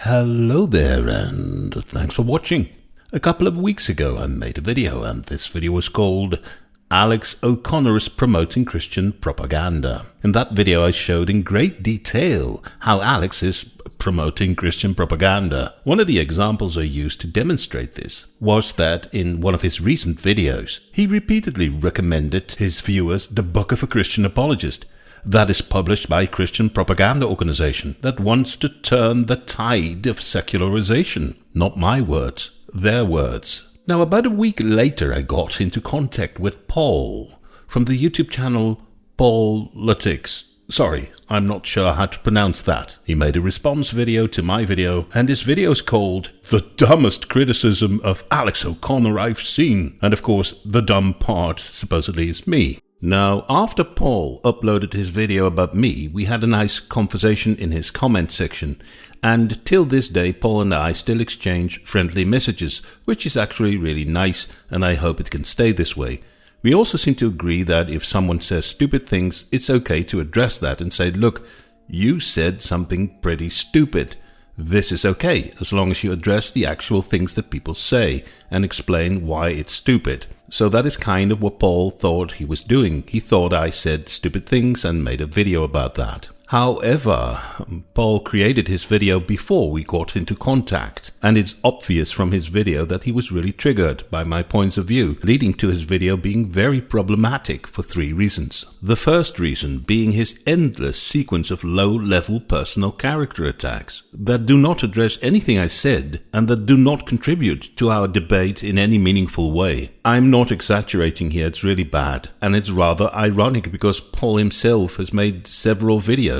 Hello there and thanks for watching. A couple of weeks ago I made a video and this video was called Alex O'Connor is Promoting Christian Propaganda. In that video I showed in great detail how Alex is promoting Christian propaganda. One of the examples I used to demonstrate this was that in one of his recent videos he repeatedly recommended his viewers the book of a Christian apologist that is published by a Christian propaganda organization that wants to turn the tide of secularization. Not my words, their words. Now, about a week later, I got into contact with Paul from the YouTube channel Paul Laticks. Sorry, I'm not sure how to pronounce that. He made a response video to my video, and his video is called The Dumbest Criticism of Alex O'Connor I've Seen. And of course, the dumb part supposedly is me. Now, after Paul uploaded his video about me, we had a nice conversation in his comment section, and till this day Paul and I still exchange friendly messages, which is actually really nice, and I hope it can stay this way. We also seem to agree that if someone says stupid things, it's okay to address that and say, look, you said something pretty stupid. This is okay, as long as you address the actual things that people say and explain why it's stupid. So that is kind of what Paul thought he was doing. He thought I said stupid things and made a video about that. However, Paul created his video before we got into contact, and it's obvious from his video that he was really triggered by my points of view, leading to his video being very problematic for 3 reasons. The first reason being his endless sequence of low-level personal character attacks that do not address anything I said and that do not contribute to our debate in any meaningful way. I'm not exaggerating here, it's really bad, and it's rather ironic because Paul himself has made several videos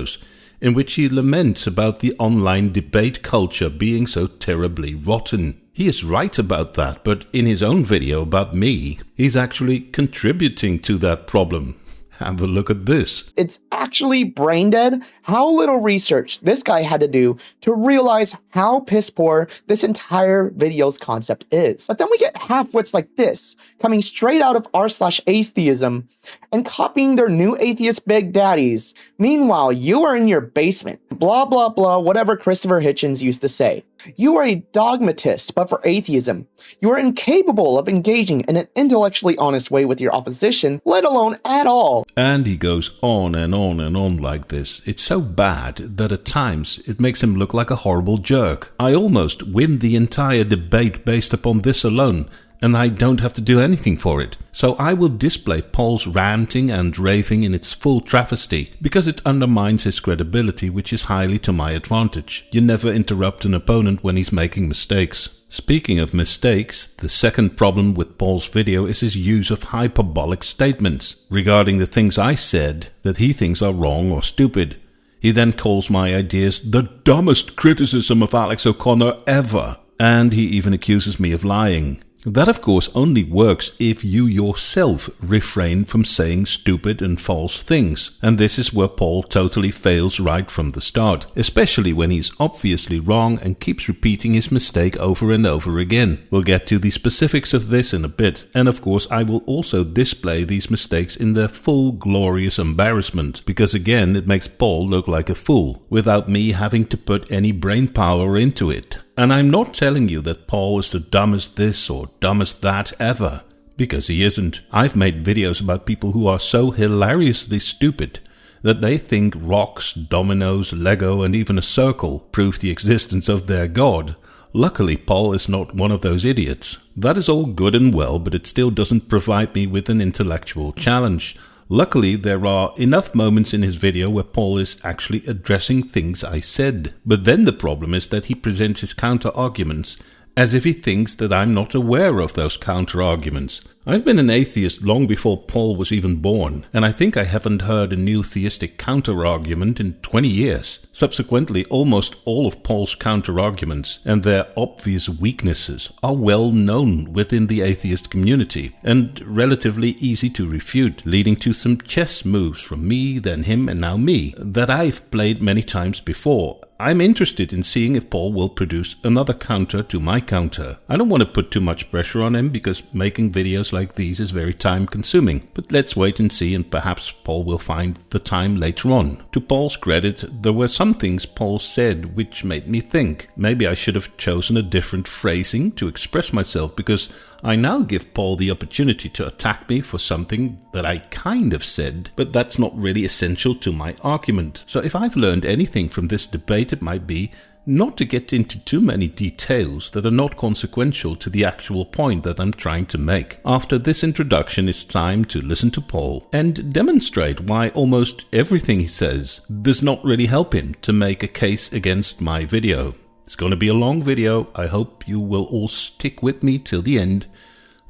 in which he laments about the online debate culture being so terribly rotten. He is right about that, but in his own video about me, he's actually contributing to that problem. Have a look at this. It's actually brain dead how little research this guy had to do to realize how piss poor this entire video's concept is. But then we get half-wits like this, coming straight out of r/atheism and copying their new atheist big daddies. Meanwhile, you are in your basement. Blah, blah, blah, whatever Christopher Hitchens used to say. You are a dogmatist, but for atheism. You are incapable of engaging in an intellectually honest way with your opposition, let alone at all. And he goes on and on and on like this. It's so bad that at times it makes him look like a horrible jerk. I almost win the entire debate based upon this alone, and I don't have to do anything for it. So I will display Paul's ranting and raving in its full travesty, because it undermines his credibility, which is highly to my advantage. You never interrupt an opponent when he's making mistakes. Speaking of mistakes, the second problem with Paul's video is his use of hyperbolic statements regarding the things I said that he thinks are wrong or stupid. He then calls my ideas the dumbest criticism of Alex O'Connor ever, and he even accuses me of lying. That, of course, only works if you yourself refrain from saying stupid and false things. And this is where Paul totally fails right from the start, especially when he's obviously wrong and keeps repeating his mistake over and over again. We'll get to the specifics of this in a bit. And of course, I will also display these mistakes in their full glorious embarrassment, because again, it makes Paul look like a fool, without me having to put any brain power into it. And I'm not telling you that Paul is the dumbest this or dumbest that ever, because he isn't. I've made videos about people who are so hilariously stupid that they think rocks, dominoes, Lego, and even a circle prove the existence of their God. Luckily, Paul is not one of those idiots. That is all good and well, but it still doesn't provide me with an intellectual challenge. Luckily, there are enough moments in his video where Paul is actually addressing things I said. But then the problem is that he presents his counter-arguments as if he thinks that I'm not aware of those counter-arguments. I've been an atheist long before Paul was even born, and I think I haven't heard a new theistic counter-argument in 20 years. Subsequently, almost all of Paul's counter-arguments and their obvious weaknesses are well known within the atheist community and relatively easy to refute, leading to some chess moves from me, then him, and now me, that I've played many times before. I'm interested in seeing if Paul will produce another counter to my counter. I don't want to put too much pressure on him because making videos like these is very time consuming, but let's wait and see, and perhaps Paul will find the time later on. To Paul's credit, there were some things Paul said which made me think. Maybe I should have chosen a different phrasing to express myself, because I now give Paul the opportunity to attack me for something that I kind of said, but that's not really essential to my argument. So if I've learned anything from this debate, it might be not to get into too many details that are not consequential to the actual point that I'm trying to make. After this introduction, it's time to listen to Paul and demonstrate why almost everything he says does not really help him to make a case against my video. It's going to be a long video. I hope you will all stick with me till the end.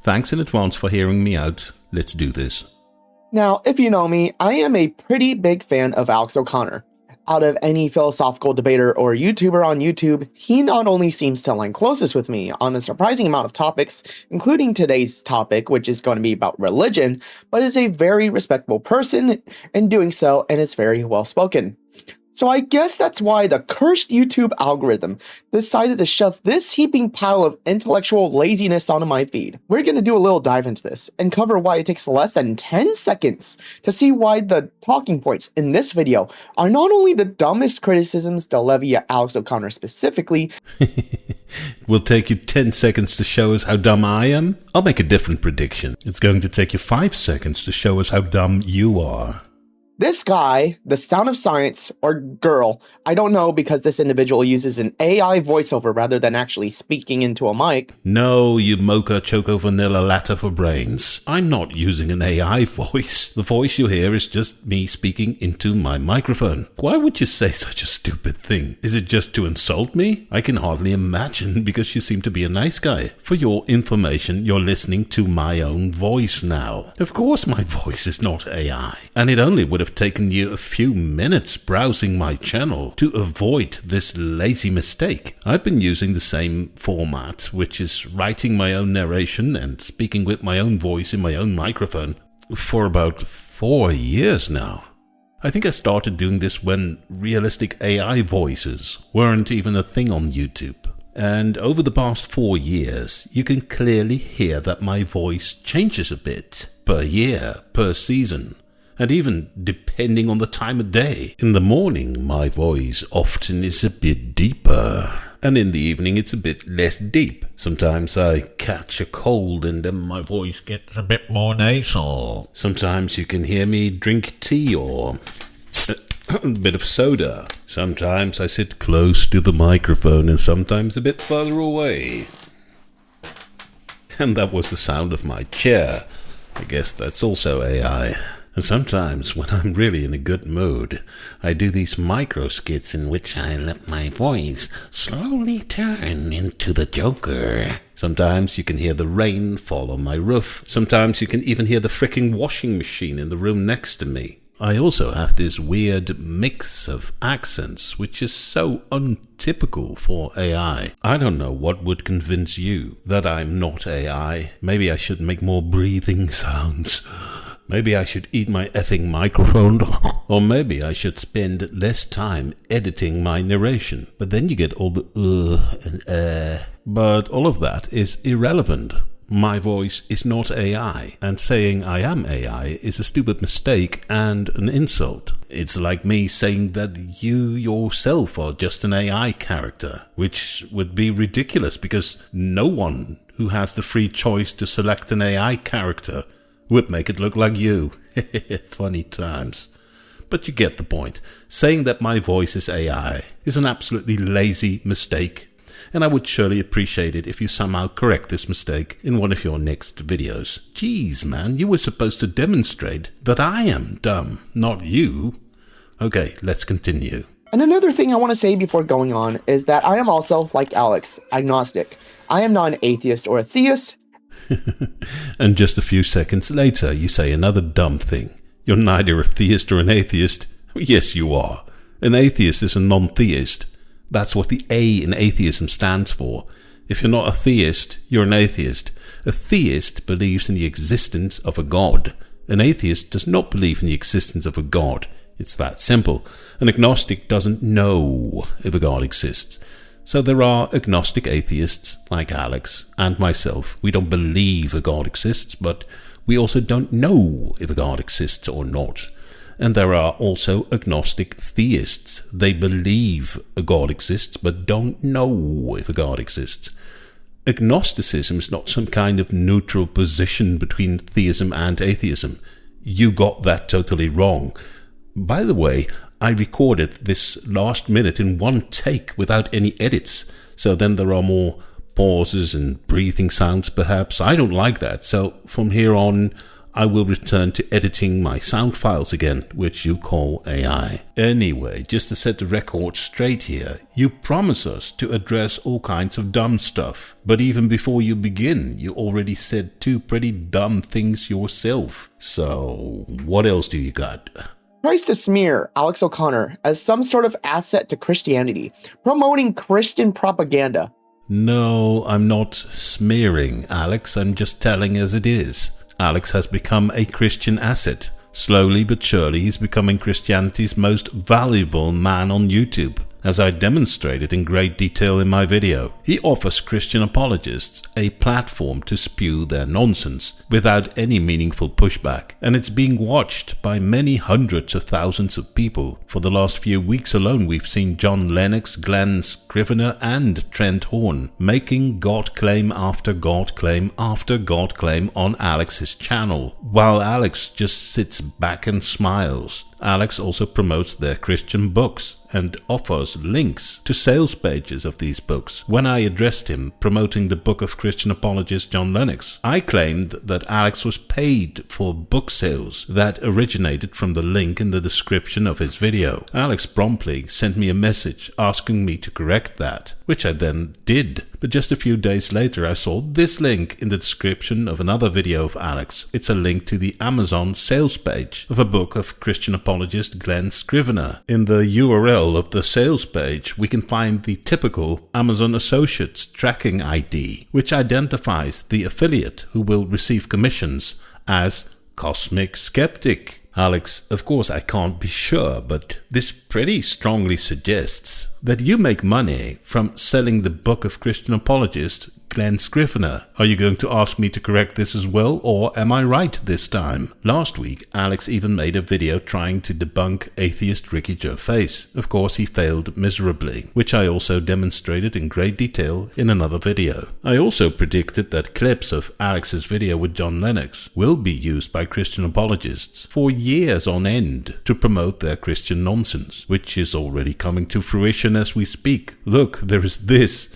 Thanks in advance for hearing me out. Let's do this. Now, if you know me, I am a pretty big fan of Alex O'Connor. Out of any philosophical debater or YouTuber on YouTube, he not only seems to align closest with me on a surprising amount of topics, including today's topic, which is going to be about religion, but is a very respectable person in doing so and is very well spoken. So I guess that's why the cursed YouTube algorithm decided to shove this heaping pile of intellectual laziness onto my feed. We're going to do a little dive into this and cover why it takes less than 10 seconds to see why the talking points in this video are not only the dumbest criticisms to levy at Alex O'Connor specifically. It will take you 10 seconds to show us how dumb I am. I'll make a different prediction. It's going to take you 5 seconds to show us how dumb you are. This guy, the Sound of Science, or girl, I don't know because this individual uses an AI voiceover rather than actually speaking into a mic. No, you mocha choco vanilla latte for brains. I'm not using an AI voice. The voice you hear is just me speaking into my microphone. Why would you say such a stupid thing? Is it just to insult me? I can hardly imagine, because you seem to be a nice guy. For your information, you're listening to my own voice now. Of course my voice is not AI, and it only would have taken you a few minutes browsing my channel to avoid this lazy mistake. I've been using the same format, which is writing my own narration and speaking with my own voice in my own microphone, for about 4 years now. I think I started doing this when realistic AI voices weren't even a thing on YouTube. And over the past 4 years, you can clearly hear that my voice changes a bit per year, per season, and even depending on the time of day. In the morning, my voice often is a bit deeper, and in the evening it's a bit less deep. Sometimes I catch a cold and then my voice gets a bit more nasal. Sometimes you can hear me drink tea or a bit of soda. Sometimes I sit close to the microphone and sometimes a bit further away. And that was the sound of my chair. I guess that's also AI. And sometimes, when I'm really in a good mood, I do these micro skits in which I let my voice slowly turn into the Joker. Sometimes you can hear the rain fall on my roof. Sometimes you can even hear the fricking washing machine in the room next to me. I also have this weird mix of accents, which is so untypical for AI. I don't know what would convince you that I'm not AI. Maybe I should make more breathing sounds. Maybe I should eat my effing microphone, or maybe I should spend less time editing my narration. But then you get all the and But all of that is irrelevant. My voice is not AI, and saying I am AI is a stupid mistake and an insult. It's like me saying that you yourself are just an AI character, which would be ridiculous because no one who has the free choice to select an AI character would make it look like you. Funny times. But you get the point. Saying that my voice is AI is an absolutely lazy mistake, and I would surely appreciate it if you somehow correct this mistake in one of your next videos. Jeez, man, you were supposed to demonstrate that I am dumb, not you. Okay, let's continue. And another thing I want to say before going on is that I am also, like Alex, agnostic. I am not an atheist or a theist. And just a few seconds later, you say another dumb thing. You're neither a theist or an atheist. Yes, you are. An atheist is a non-theist. That's what the A in atheism stands for. If you're not a theist, you're an atheist. A theist believes in the existence of a god. An atheist does not believe in the existence of a god. It's that simple. An agnostic doesn't know if a god exists. So there are agnostic atheists like Alex and myself. We don't believe a God exists, but we also don't know if a God exists or not. And there are also agnostic theists. They believe a God exists, but don't know if a God exists. Agnosticism is not some kind of neutral position between theism and atheism. You got that totally wrong. By the way, I recorded this last minute in one take without any edits, so then there are more pauses and breathing sounds perhaps. I don't like that, so from here on I will return to editing my sound files again, which you call AI. Anyway, just to set the record straight here, you promise us to address all kinds of dumb stuff, but even before you begin, you already said two pretty dumb things yourself. So, what else do you got? Tries to smear Alex O'Connor as some sort of asset to Christianity, promoting Christian propaganda. No, I'm not smearing, Alex. I'm just telling as it is. Alex has become a Christian asset. Slowly but surely he's becoming Christianity's most valuable man on YouTube, as I demonstrated in great detail in my video. He offers Christian apologists a platform to spew their nonsense without any meaningful pushback, and it's being watched by many hundreds of thousands of people. For the last few weeks alone, we've seen John Lennox, Glenn Scrivener, and Trent Horn making God claim after God claim after God claim on Alex's channel, while Alex just sits back and smiles. Alex also promotes their Christian books and offers links to sales pages of these books. When I addressed him promoting the book of Christian apologist John Lennox, I claimed that Alex was paid for book sales that originated from the link in the description of his video. Alex promptly sent me a message asking me to correct that, which I then did. But just a few days later I saw this link in the description of another video of Alex. It's a link to the Amazon sales page of a book of Christian apologist Glenn Scrivener. In the URL of the sales page, we can find the typical Amazon Associates tracking ID, which identifies the affiliate who will receive commissions as Cosmic Skeptic. Alex, of course I can't be sure, but this pretty strongly suggests that you make money from selling the book of Christian apologist Glenn Scrivener. Are you going to ask me to correct this as well, or am I right this time? Last week, Alex even made a video trying to debunk atheist Ricky Gervais. Of course, he failed miserably, which I also demonstrated in great detail in another video. I also predicted that clips of Alex's video with John Lennox will be used by Christian apologists for years on end to promote their Christian nonsense, which is already coming to fruition as we speak. Look, there is this,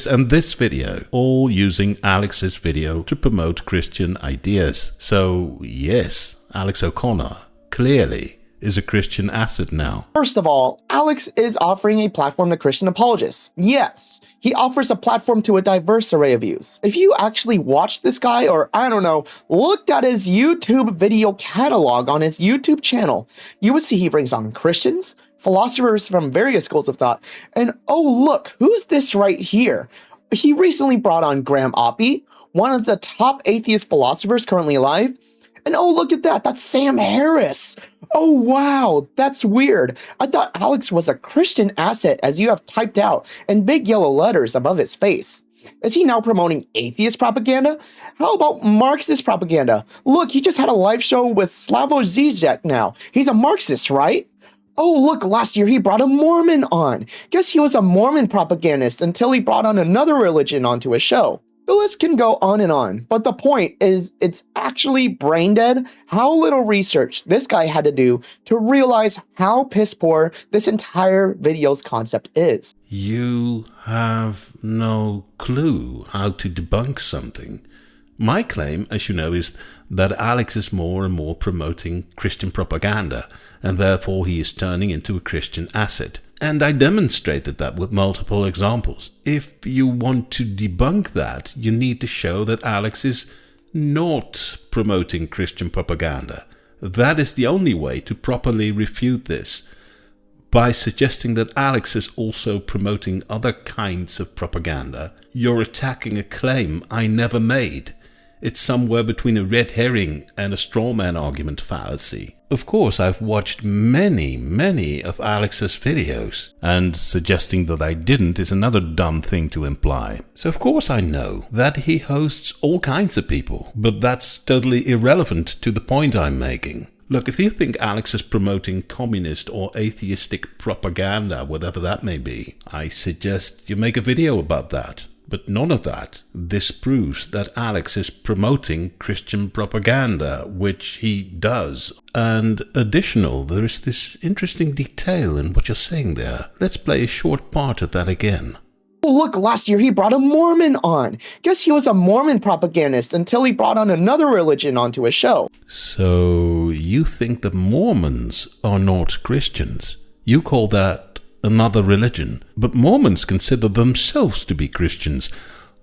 and this video, all using Alex's video to promote Christian ideas. So yes, Alex O'Connor clearly is a Christian asset now. First of all, Alex is offering a platform to Christian apologists. Yes, he offers a platform to a diverse array of views. If you actually watched this guy, or I don't know, looked at his YouTube video catalog on his YouTube channel, you would see he brings on Christians, philosophers from various schools of thought, and oh look, who's this right here? He recently brought on Graham Oppy, one of the top atheist philosophers currently alive, and oh look at that, that's Sam Harris. Oh wow, that's weird. I thought Alex was a Christian asset as you have typed out in big yellow letters above his face. Is he now promoting atheist propaganda? How about Marxist propaganda? Look, he just had a live show with Slavoj Žižek now. He's a Marxist, right? Oh, look, last year he brought a Mormon on. Guess he was a Mormon propagandist until he brought on another religion onto his show. The list can go on and on, but the point is it's actually brain dead how little research this guy had to do to realize how piss poor this entire video's concept is. You have no clue how to debunk something. My claim, as you know, is that Alex is more and more promoting Christian propaganda, and therefore he is turning into a Christian asset. And I demonstrated that with multiple examples. If you want to debunk that, you need to show that Alex is not promoting Christian propaganda. That is the only way to properly refute this. By suggesting that Alex is also promoting other kinds of propaganda, you're attacking a claim I never made. It's somewhere between a red herring and a straw man argument fallacy. Of course, I've watched many of Alex's videos, and suggesting that I didn't is another dumb thing to imply. So of course I know that he hosts all kinds of people, but that's totally irrelevant to the point I'm making. Look, if you think Alex is promoting communist or atheistic propaganda, whatever that may be, I suggest you make a video about that. But none of that disproves that Alex is promoting Christian propaganda, which he does. And additional, there is this interesting detail in what you're saying there. Let's play a short part of that again. Oh, look, last year he brought a Mormon on. Guess he was a Mormon propagandist until he brought on another religion onto his show. So you think the Mormons are not Christians? You call that another religion, but Mormons consider themselves to be Christians.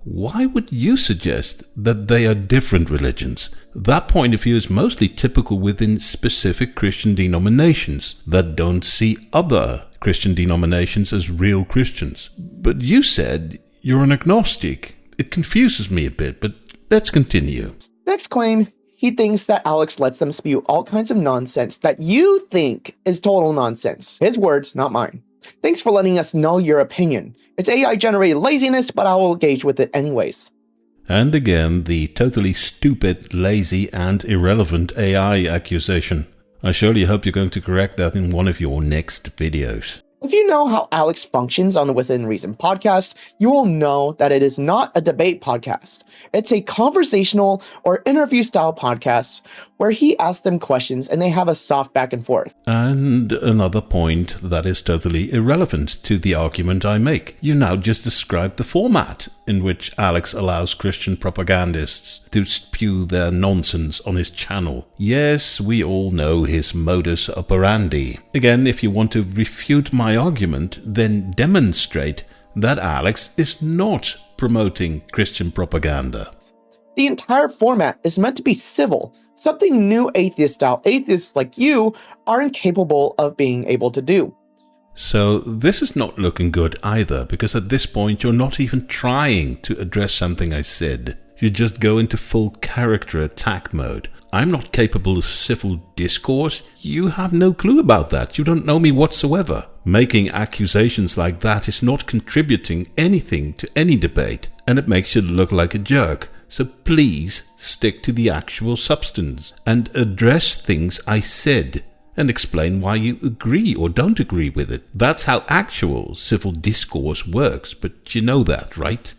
Why would you suggest that they are different religions? That point of view is mostly typical within specific Christian denominations that don't see other Christian denominations as real Christians. But you said you're an agnostic. It confuses me a bit, but let's continue. Next claim, he thinks that Alex lets them spew all kinds of nonsense that you think is total nonsense. His words, not mine. Thanks for letting us know your opinion. It's AI-generated laziness, but I will engage with it anyways. And again, the totally stupid, lazy, and irrelevant AI accusation. I surely hope you're going to correct that in one of your next videos. If you know how Alex functions on the Within Reason podcast, you will know that it is not a debate podcast. It's a conversational or interview-style podcast where he asks them questions and they have a soft back and forth. And another point that is totally irrelevant to the argument I make. You now just described the format in which Alex allows Christian propagandists to spew their nonsense on his channel. Yes, we all know his modus operandi. Again, if you want to refute my argument, then demonstrate that Alex is not promoting Christian propaganda. The entire format is meant to be civil, something new atheist-style atheists like you are incapable of being able to do. So this is not looking good either, because at this point you're not even trying to address something I said. You just go into full character attack mode. I'm not capable of civil discourse. You have no clue about that. You don't know me whatsoever. Making accusations like that is not contributing anything to any debate, and it makes you look like a jerk. So please stick to the actual substance and address things I said and explain why you agree or don't agree with it. That's how actual civil discourse works, but you know that, right?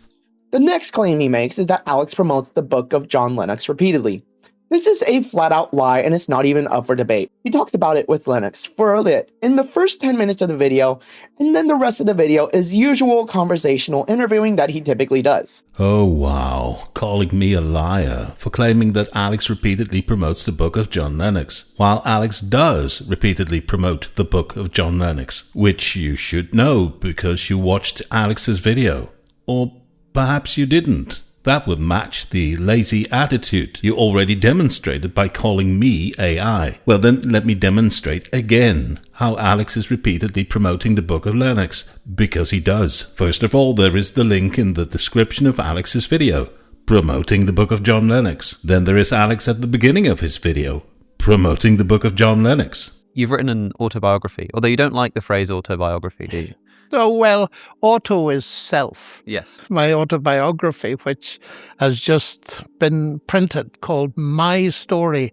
The next claim he makes is that Alex promotes the book of John Lennox repeatedly. This is a flat-out lie and it's not even up for debate. He talks about it with Lennox for a bit in the first 10 minutes of the video, and then the rest of the video is usual conversational interviewing that he typically does. Oh wow, calling me a liar for claiming that Alex repeatedly promotes the book of John Lennox, while Alex does repeatedly promote the book of John Lennox, which you should know because you watched Alex's video. Or perhaps you didn't. That would match the lazy attitude you already demonstrated by calling me AI. Well then, let me demonstrate again how Alex is repeatedly promoting the book of Lennox, because he does. First of all, there is the link in the description of Alex's video, promoting the book of John Lennox. Then there is Alex at the beginning of his video, promoting the book of John Lennox. You've written an autobiography, although you don't like the phrase autobiography, do you? Oh, well, auto is self. Yes. My autobiography, which has just been printed, called My Story,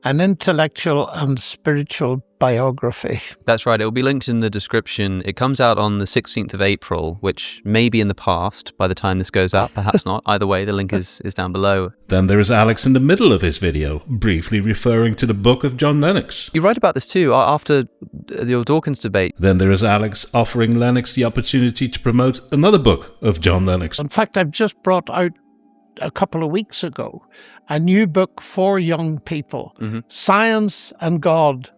an intellectual and spiritual biography. That's right. It will be linked in the description. It comes out on the 16th of April, which may be in the past by the time this goes out, perhaps not. Either way, the link is down below. Then there is Alex in the middle of his video, briefly referring to the book of John Lennox. You write about this too, after the Dawkins debate. Then there is Alex offering Lennox the opportunity to promote another book of John Lennox. In fact, I've just brought out a couple of weeks ago a new book for young people, Science and God.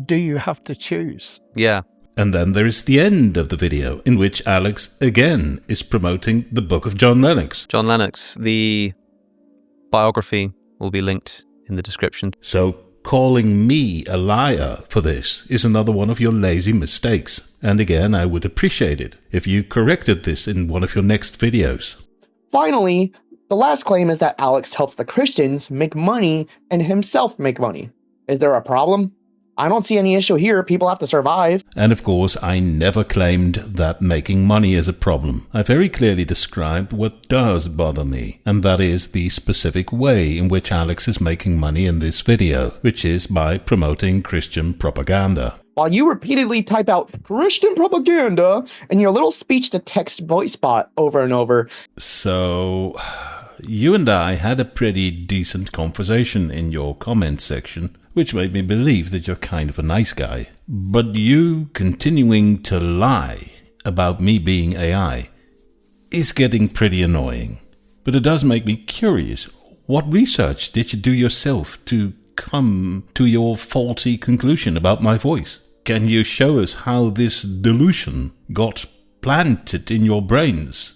Do you have to choose? Yeah. And then there is the end of the video, in which Alex again is promoting the book of John Lennox. John Lennox, the biography will be linked in the description. So calling me a liar for this is another one of your lazy mistakes. And again, I would appreciate it if you corrected this in one of your next videos. Finally, The last claim is that Alex helps the Christians make money and himself make money. Is there a problem? I don't see any issue here. People have to survive. And of course, I never claimed that making money is a problem. I very clearly described what does bother me, and that is the specific way in which Alex is making money in this video, which is by promoting Christian propaganda. While you repeatedly type out Christian propaganda in your little speech-to-text voice bot over and over. So, you and I had a pretty decent conversation in your comment section, which made me believe that you're kind of a nice guy. But you continuing to lie about me being AI is getting pretty annoying. But it does make me curious. What research did you do yourself to come to your faulty conclusion about my voice? Can you show us how this delusion got planted in your brains?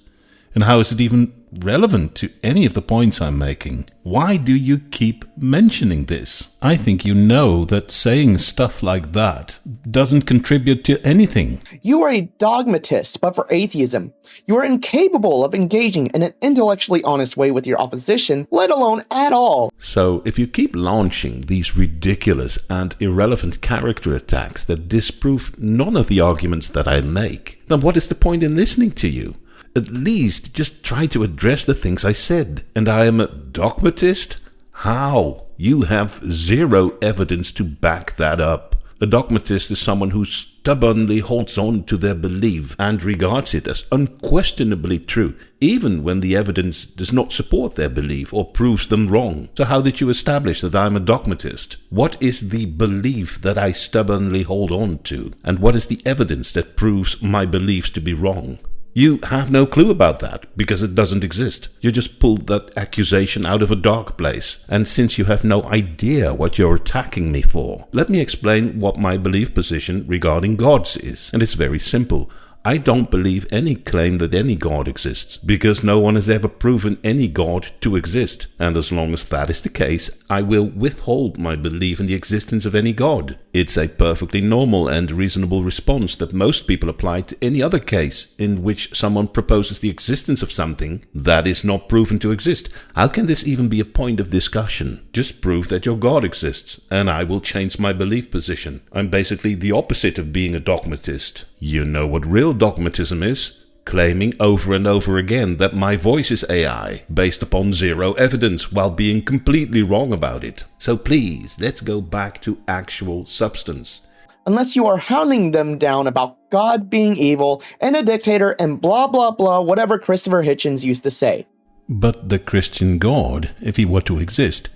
And how is it even relevant to any of the points I'm making? Why do you keep mentioning this? I think you know that saying stuff like that doesn't contribute to anything. You are a dogmatist, but for atheism. You are incapable of engaging in an intellectually honest way with your opposition, let alone at all. So, if you keep launching these ridiculous and irrelevant character attacks that disprove none of the arguments that I make, then what is the point in listening to you? At least just try to address the things I said. And I am a dogmatist? How? You have zero evidence to back that up. A dogmatist is someone who stubbornly holds on to their belief and regards it as unquestionably true, even when the evidence does not support their belief or proves them wrong. So how did you establish that I'm a dogmatist? What is the belief that I stubbornly hold on to? And what is the evidence that proves my beliefs to be wrong? You have no clue about that, because it doesn't exist. You just pulled that accusation out of a dark place. And since you have no idea what you're attacking me for, let me explain what my belief position regarding gods is. And it's very simple. I don't believe any claim that any God exists, because no one has ever proven any God to exist. And as long as that is the case, I will withhold my belief in the existence of any God. It's a perfectly normal and reasonable response that most people apply to any other case in which someone proposes the existence of something that is not proven to exist. How can this even be a point of discussion? Just prove that your God exists, and I will change my belief position. I'm basically the opposite of being a dogmatist. You know what real dogmatism is? Claiming over and over again that my voice is AI, based upon zero evidence, while being completely wrong about it. So please, let's go back to actual substance. Unless you are hounding them down about God being evil and a dictator and blah blah blah, whatever Christopher Hitchens used to say. But the Christian God, if he were to exist,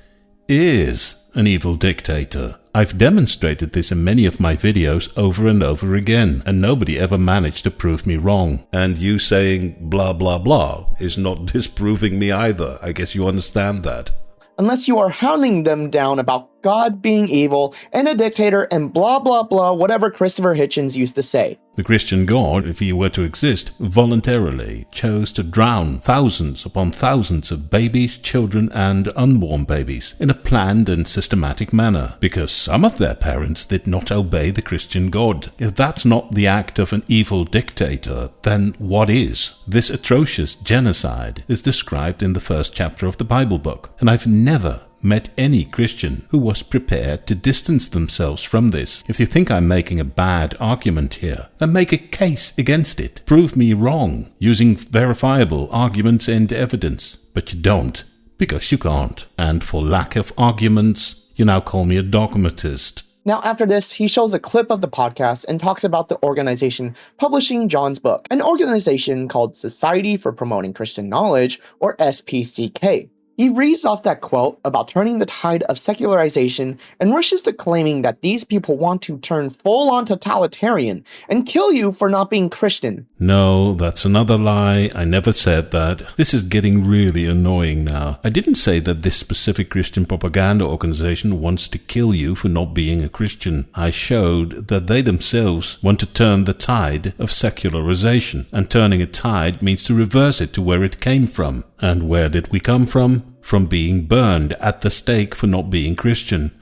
is an evil dictator. I've demonstrated this in many of my videos over and over again, and nobody ever managed to prove me wrong. And you saying blah blah blah is not disproving me either. I guess you understand that. Unless you are hounding them down about God being evil and a dictator and blah blah blah, whatever Christopher Hitchens used to say. The Christian God, if he were to exist, voluntarily chose to drown thousands upon thousands of babies, children, and unborn babies in a planned and systematic manner, because some of their parents did not obey the Christian God. If that's not the act of an evil dictator, then what is? This atrocious genocide is described in the first chapter of the Bible book, and I've never met any Christian who was prepared to distance themselves from this. If you think I'm making a bad argument here, then make a case against it. Prove me wrong, using verifiable arguments and evidence. But you don't, because you can't. And for lack of arguments, you now call me a dogmatist. Now, after this, he shows a clip of the podcast and talks about the organization publishing John's book, an organization called Society for Promoting Christian Knowledge, or SPCK. He reads off that quote about turning the tide of secularization and rushes to claiming that these people want to turn full-on totalitarian and kill you for not being Christian. No, that's another lie. I never said that. This is getting really annoying now. I didn't say that this specific Christian propaganda organization wants to kill you for not being a Christian. I showed that they themselves want to turn the tide of secularization, and turning a tide means to reverse it to where it came from. And where did we come from? From being burned at the stake for not being Christian.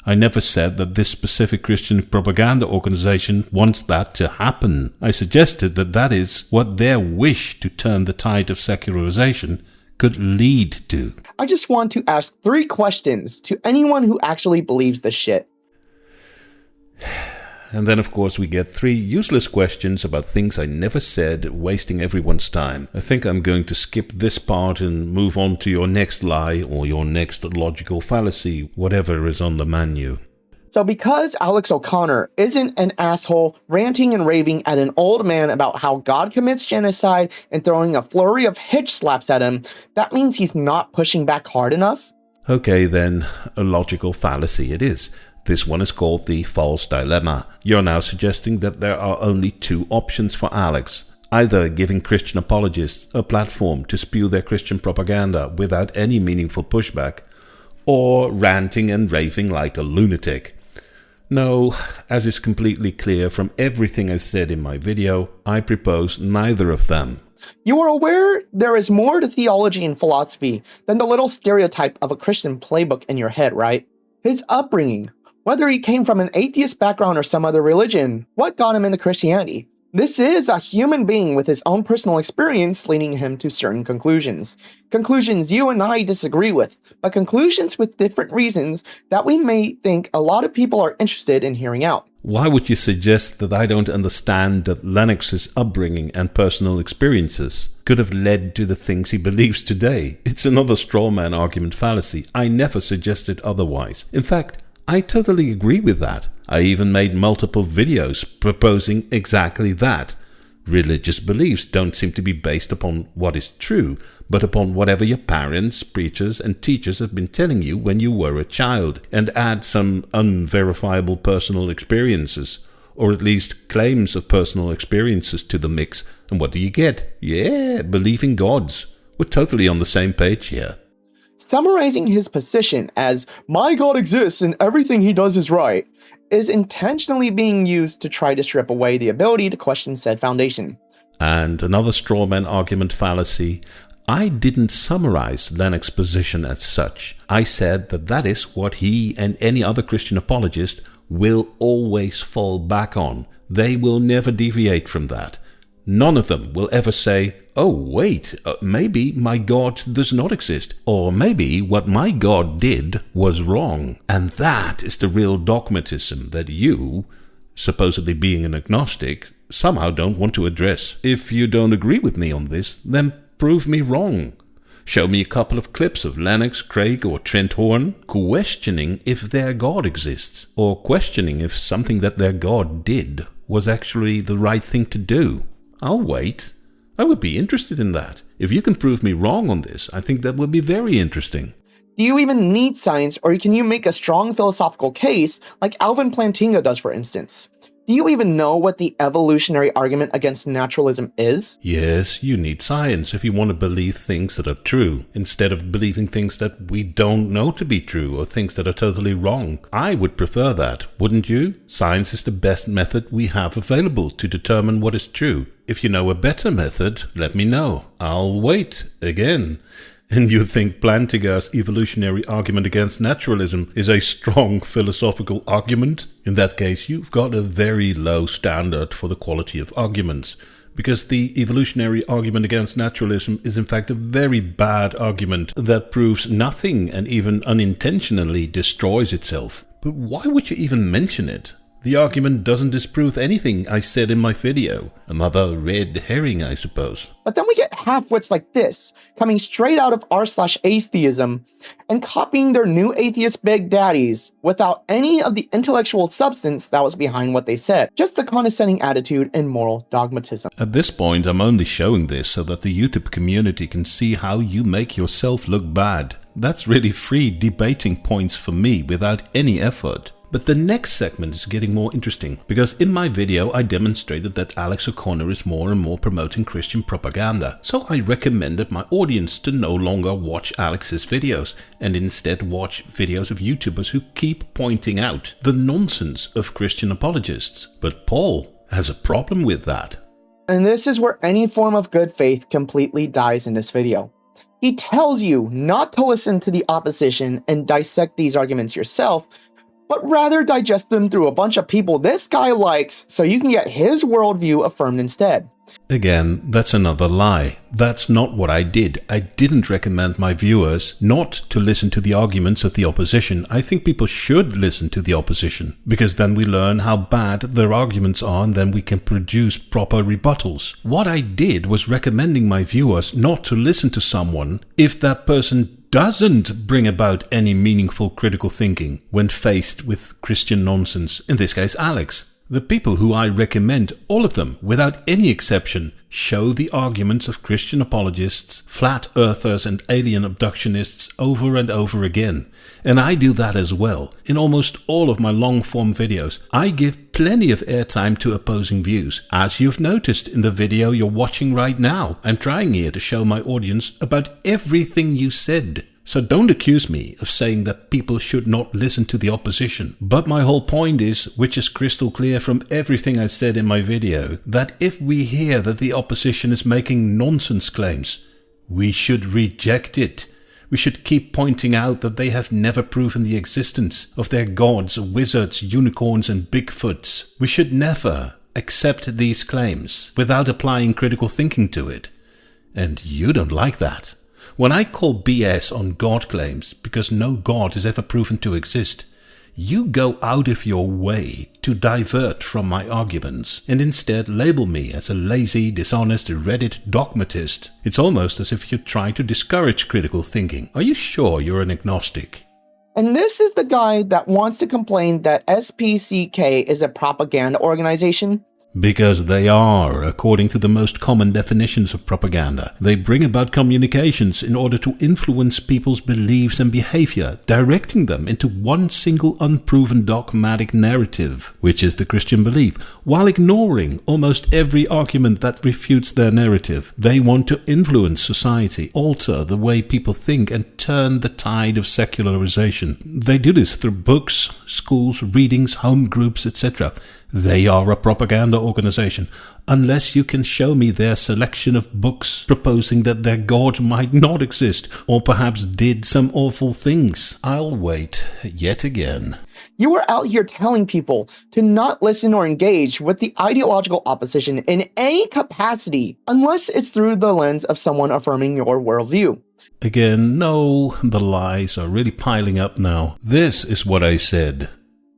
I never said that this specific Christian propaganda organization wants that to happen. I suggested that that is what their wish to turn the tide of secularization could lead to. I just want to ask 3 questions to anyone who actually believes this shit. And then, of course, we get 3 useless questions about things I never said, wasting everyone's time. I think I'm going to skip this part and move on to your next lie or your next logical fallacy, whatever is on the menu. So because Alex O'Connor isn't an asshole ranting and raving at an old man about how God commits genocide and throwing a flurry of hitch slaps at him, that means he's not pushing back hard enough? Okay then, a logical fallacy it is. This one is called the false dilemma. You're now suggesting that there are only 2 options for Alex. Either giving Christian apologists a platform to spew their Christian propaganda without any meaningful pushback, or ranting and raving like a lunatic. No, as is completely clear from everything I said in my video, I propose neither of them. You are aware there is more to theology and philosophy than the little stereotype of a Christian playbook in your head, right? His upbringing, whether he came from an atheist background or some other religion, what got him into Christianity? This is a human being with his own personal experience leading him to certain conclusions. Conclusions you and I disagree with, but conclusions with different reasons that we may think a lot of people are interested in hearing out. Why would you suggest that I don't understand that Lennox's upbringing and personal experiences could have led to the things he believes today? It's another straw man argument fallacy. I never suggested otherwise. In fact, I totally agree with that. I even made multiple videos proposing exactly that. Religious beliefs don't seem to be based upon what is true, but upon whatever your parents, preachers, and teachers have been telling you when you were a child, and add some unverifiable personal experiences, or at least claims of personal experiences to the mix, and what do you get? Yeah, believing gods. We're totally on the same page here. Summarizing his position as, my God exists and everything he does is right, is intentionally being used to try to strip away the ability to question said foundation. And another strawman argument fallacy. I didn't summarize Lennox's position as such. I said that that is what he and any other Christian apologist will always fall back on. They will never deviate from that. None of them will ever say, oh wait, maybe my God does not exist, or maybe what my God did was wrong. And that is the real dogmatism that you, supposedly being an agnostic, somehow don't want to address. If you don't agree with me on this, then prove me wrong. Show me a couple of clips of Lennox, Craig, or Trent Horn questioning if their God exists, or questioning if something that their God did was actually the right thing to do. I'll wait. I would be interested in that. If you can prove me wrong on this, I think that would be very interesting. Do you even need science, or can you make a strong philosophical case like Alvin Plantinga does, for instance? Do you even know what the evolutionary argument against naturalism is? Yes, you need science if you want to believe things that are true, instead of believing things that we don't know to be true or things that are totally wrong. I would prefer that, wouldn't you? Science is the best method we have available to determine what is true. If you know a better method, let me know. I'll wait again. And you think Plantinga's evolutionary argument against naturalism is a strong philosophical argument? In that case, you've got a very low standard for the quality of arguments, because the evolutionary argument against naturalism is in fact a very bad argument that proves nothing and even unintentionally destroys itself. But why would you even mention it? The argument doesn't disprove anything I said in my video. Another red herring, I suppose. But then we get half-wits like this, coming straight out of r/atheism, and copying their new atheist big daddies, without any of the intellectual substance that was behind what they said. Just the condescending attitude and moral dogmatism. At this point, I'm only showing this so that the YouTube community can see how you make yourself look bad. That's really free debating points for me without any effort. But the next segment is getting more interesting, because in my video I demonstrated that Alex O'Connor is more and more promoting Christian propaganda. So I recommended my audience to no longer watch Alex's videos, and instead watch videos of YouTubers who keep pointing out the nonsense of Christian apologists. But Paul has a problem with that. And this is where any form of good faith completely dies in this video. He tells you not to listen to the opposition and dissect these arguments yourself, but rather digest them through a bunch of people this guy likes so you can get his worldview affirmed instead. Again, that's another lie. That's not what I did. I didn't recommend my viewers not to listen to the arguments of the opposition. I think people should listen to the opposition, because then we learn how bad their arguments are and then we can produce proper rebuttals. What I did was recommending my viewers not to listen to someone if that person doesn't bring about any meaningful critical thinking when faced with Christian nonsense, in this case Alex. The people who I recommend, all of them, without any exception, show the arguments of Christian apologists, flat earthers and alien abductionists over and over again. And I do that as well. In almost all of my long-form videos, I give plenty of airtime to opposing views. As you've noticed in the video you're watching right now, I'm trying here to show my audience about everything you said. So don't accuse me of saying that people should not listen to the opposition. But my whole point is, which is crystal clear from everything I said in my video, that if we hear that the opposition is making nonsense claims, we should reject it. We should keep pointing out that they have never proven the existence of their gods, wizards, unicorns and Bigfoots. We should never accept these claims without applying critical thinking to it. And you don't like that. When I call BS on God claims because no God is ever proven to exist, you go out of your way to divert from my arguments and instead label me as a lazy, dishonest Reddit dogmatist. It's almost as if you try to discourage critical thinking. Are you sure you're an agnostic? And this is the guy that wants to complain that SPCK is a propaganda organization? Because they are, according to the most common definitions of propaganda. They bring about communications in order to influence people's beliefs and behavior, directing them into one single unproven dogmatic narrative, which is the Christian belief, while ignoring almost every argument that refutes their narrative. They want to influence society, alter the way people think, and turn the tide of secularization. They do this through books, schools, readings, home groups, etc. They are a propaganda organization, unless you can show me their selection of books proposing that their God might not exist, or perhaps did some awful things. I'll wait yet again. You are out here telling people to not listen or engage with the ideological opposition in any capacity, unless it's through the lens of someone affirming your worldview. Again, no, the lies are really piling up now. This is what I said.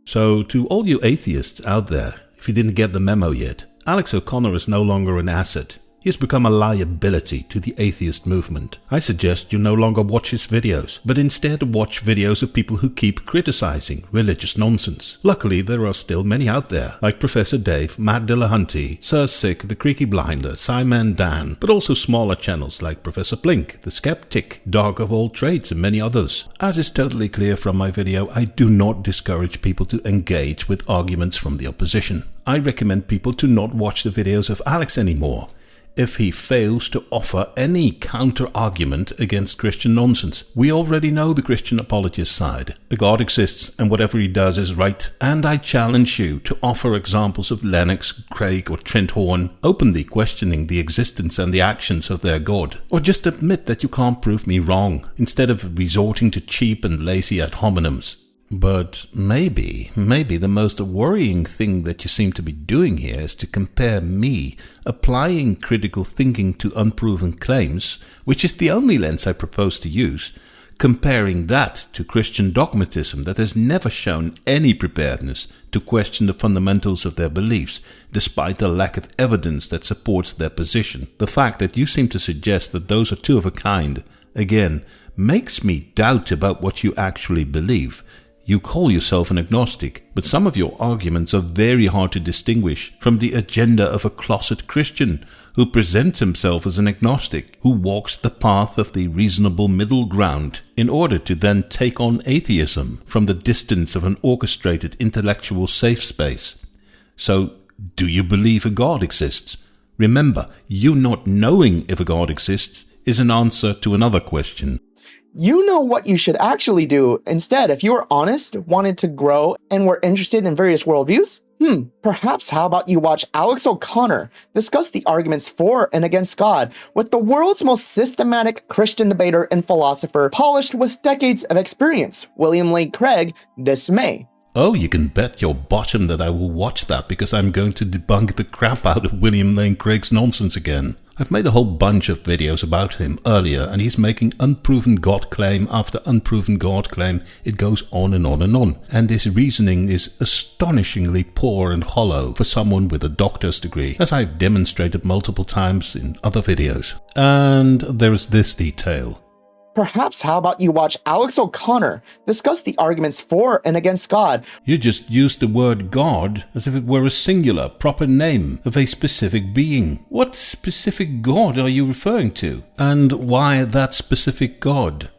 So, to all you atheists out there, if you didn't get the memo yet, Alex O'Connor is no longer an asset. He has become a liability to the atheist movement. I suggest you no longer watch his videos, but instead watch videos of people who keep criticizing religious nonsense. Luckily, there are still many out there, like Professor Dave, Matt Dillahunty, Sir Sick, The Creaky Blinder, Simon Dan, but also smaller channels like Professor Blink, The Skeptic, Dog of All Trades, and many others. As is totally clear from my video, I do not discourage people to engage with arguments from the opposition. I recommend people to not watch the videos of Alex anymore if he fails to offer any counter-argument against Christian nonsense. We already know the Christian apologist side. A God exists and whatever he does is right. And I challenge you to offer examples of Lennox, Craig or Trent Horn openly questioning the existence and the actions of their God. Or just admit that you can't prove me wrong, instead of resorting to cheap and lazy ad hominems. But maybe the most worrying thing that you seem to be doing here is to compare me applying critical thinking to unproven claims, which is the only lens I propose to use, comparing that to Christian dogmatism that has never shown any preparedness to question the fundamentals of their beliefs, despite the lack of evidence that supports their position. The fact that you seem to suggest that those are two of a kind, again, makes me doubt about what you actually believe. You call yourself an agnostic, but some of your arguments are very hard to distinguish from the agenda of a closet Christian who presents himself as an agnostic, who walks the path of the reasonable middle ground in order to then take on atheism from the distance of an orchestrated intellectual safe space. So, do you believe a God exists? Remember, you not knowing if a God exists is an answer to another question. You know what you should actually do instead if you were honest, wanted to grow, and were interested in various worldviews? Perhaps how about you watch Alex O'Connor discuss the arguments for and against God with the world's most systematic Christian debater and philosopher, polished with decades of experience, William Lane Craig, this May. Oh, you can bet your bottom that I will watch that because I'm going to debunk the crap out of William Lane Craig's nonsense again. I've made a whole bunch of videos about him earlier, and he's making unproven God claim after unproven God claim. It goes on and on and on. And his reasoning is astonishingly poor and hollow for someone with a doctor's degree, as I've demonstrated multiple times in other videos. And there's this detail. Perhaps how about you watch Alex O'Connor discuss the arguments for and against God? You just used the word God as if it were a singular, proper name of a specific being. What specific God are you referring to? And why that specific God?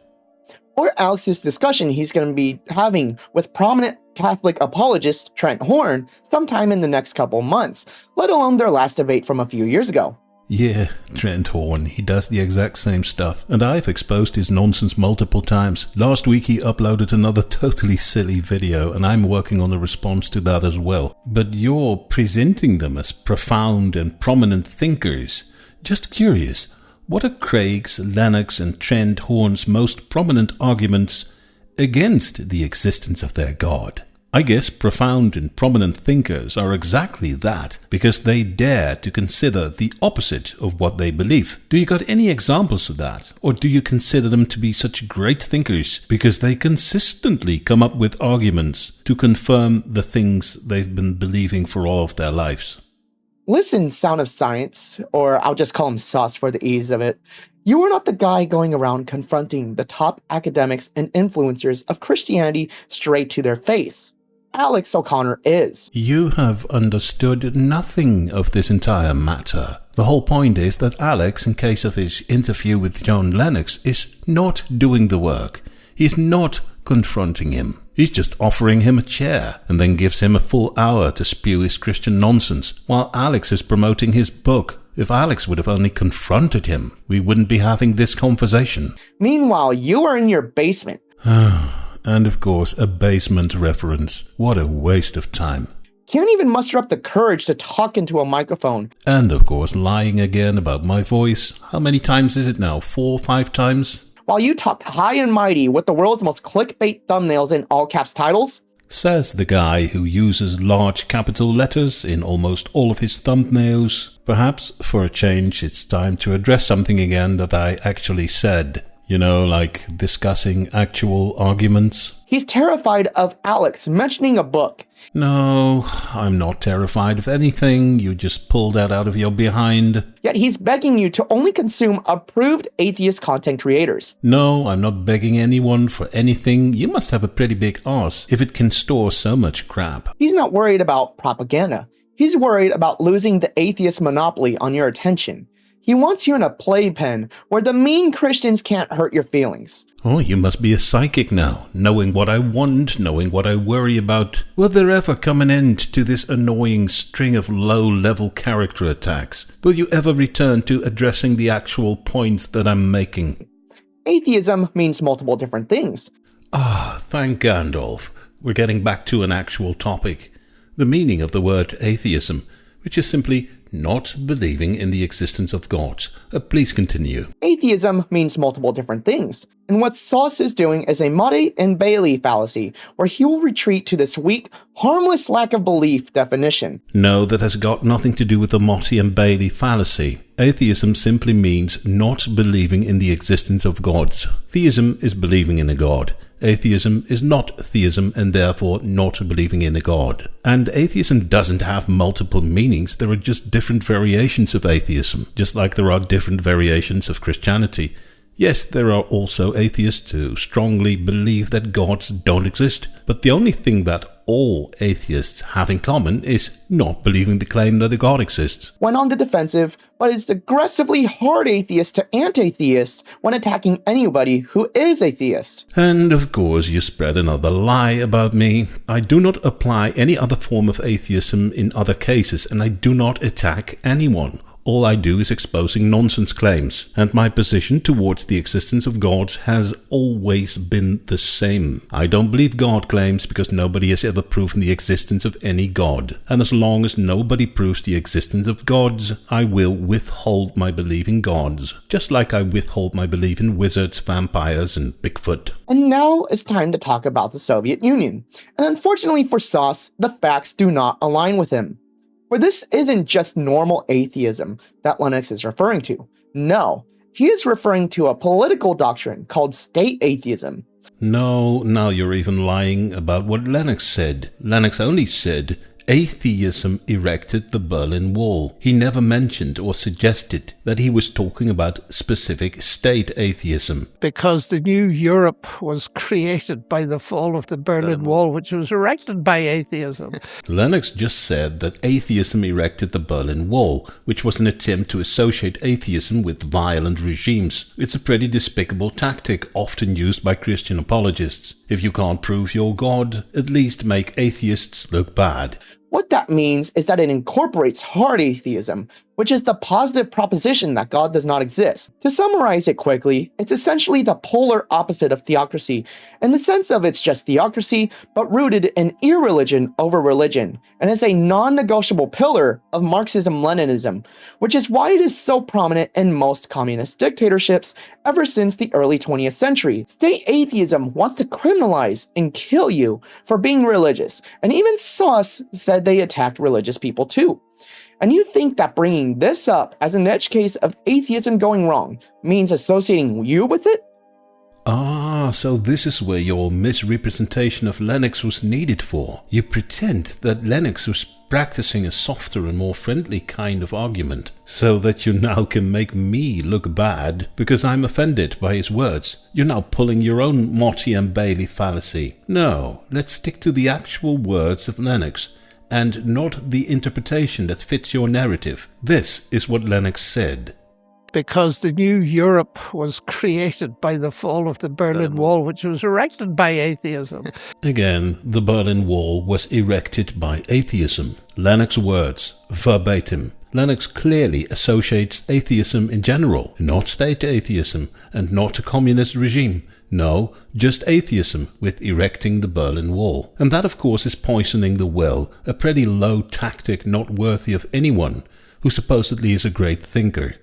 Or Alex's discussion he's going to be having with prominent Catholic apologist Trent Horn sometime in the next couple months, let alone their last debate from a few years ago. Yeah, Trent Horn, he does the exact same stuff, and I've exposed his nonsense multiple times. Last week he uploaded another totally silly video, and I'm working on a response to that as well. But you're presenting them as profound and prominent thinkers. Just curious, what are Craig's, Lennox and Trent Horn's most prominent arguments against the existence of their God? I guess profound and prominent thinkers are exactly that, because they dare to consider the opposite of what they believe. Do you got any examples of that? Or do you consider them to be such great thinkers because they consistently come up with arguments to confirm the things they've been believing for all of their lives? Listen, Sound of Science, or I'll just call him Sauce for the ease of it. You are not the guy going around confronting the top academics and influencers of Christianity straight to their face. Alex O'Connor is. You have understood nothing of this entire matter. The whole point is that Alex, in case of his interview with John Lennox, is not doing the work. He's not confronting him. He's just offering him a chair and then gives him a full hour to spew his Christian nonsense, while Alex is promoting his book. If Alex would have only confronted him, we wouldn't be having this conversation. Meanwhile, you are in your basement. And of course, a basement reference. What a waste of time. Can't even muster up the courage to talk into a microphone. And of course, lying again about my voice. How many times is it now? 4 or 5 times? While you talk high and mighty with the world's most clickbait thumbnails in all caps titles? Says the guy who uses large capital letters in almost all of his thumbnails. Perhaps, for a change, it's time to address something again that I actually said. You know, like discussing actual arguments. He's terrified of Alex mentioning a book. No, I'm not terrified of anything. You just pulled that out of your behind. Yet he's begging you to only consume approved atheist content creators. No, I'm not begging anyone for anything. You must have a pretty big arse if it can store so much crap. He's not worried about propaganda. He's worried about losing the atheist monopoly on your attention. He wants you in a playpen where the mean Christians can't hurt your feelings. Oh, you must be a psychic now, knowing what I want, knowing what I worry about. Will there ever come an end to this annoying string of low-level character attacks? Will you ever return to addressing the actual points that I'm making? Atheism means multiple different things. Thank Gandalf. We're getting back to an actual topic. The meaning of the word atheism, which is simply not believing in the existence of God. Please continue. Atheism means multiple different things. And what Sauce is doing is a Motte and Bailey fallacy, where he will retreat to this weak, harmless lack of belief definition. No, that has got nothing to do with the Motte and Bailey fallacy. Atheism simply means not believing in the existence of gods. Theism is believing in a god. Atheism is not theism and therefore not believing in a god. And atheism doesn't have multiple meanings, there are just different variations of atheism, just like there are different variations of Christianity. Yes, there are also atheists who strongly believe that gods don't exist, but the only thing that all atheists have in common is not believing the claim that a god exists. When on the defensive, but is aggressively hard atheist to anti-theist when attacking anybody who is a theist. And of course you spread another lie about me. I do not apply any other form of atheism in other cases, and I do not attack anyone. All I do is exposing nonsense claims, and my position towards the existence of gods has always been the same. I don't believe God claims because nobody has ever proven the existence of any god, and as long as nobody proves the existence of gods, I will withhold my belief in gods, just like I withhold my belief in wizards, vampires, and Bigfoot. And now it's time to talk about the Soviet Union. And unfortunately for Sauce, the facts do not align with him. For this isn't just normal atheism that Lennox is referring to. No, he is referring to a political doctrine called state atheism. No, now you're even lying about what Lennox said. Lennox only said atheism erected the Berlin Wall. He never mentioned or suggested that he was talking about specific state atheism. Because the new Europe was created by the fall of the Berlin Wall, which was erected by atheism. Lennox just said that atheism erected the Berlin Wall, which was an attempt to associate atheism with violent regimes. It's a pretty despicable tactic often used by Christian apologists. If you can't prove your God, at least make atheists look bad. What that means is that it incorporates hard atheism, which is the positive proposition that God does not exist. To summarize it quickly, it's essentially the polar opposite of theocracy, in the sense of it's just theocracy, but rooted in irreligion over religion, and is a non-negotiable pillar of Marxism-Leninism, which is why it is so prominent in most communist dictatorships ever since the early 20th century. State atheism wants to criminalize and kill you for being religious, and even Sauce said they attacked religious people too. And you think that bringing this up as an edge case of atheism going wrong means associating you with it? Ah, so this is where your misrepresentation of Lennox was needed for. You pretend that Lennox was practicing a softer and more friendly kind of argument, so that you now can make me look bad because I'm offended by his words. You're now pulling your own Motti and Bailey fallacy. No, let's stick to the actual words of Lennox, and not the interpretation that fits your narrative. This is what Lennox said. Because the new Europe was created by the fall of the Berlin Wall, which was erected by atheism. Again, the Berlin Wall was erected by atheism. Lennox's words, verbatim. Lennox clearly associates atheism in general, not state atheism, and not a communist regime. No, just atheism with erecting the Berlin Wall. And that, of course, is poisoning the well, a pretty low tactic not worthy of anyone who supposedly is a great thinker.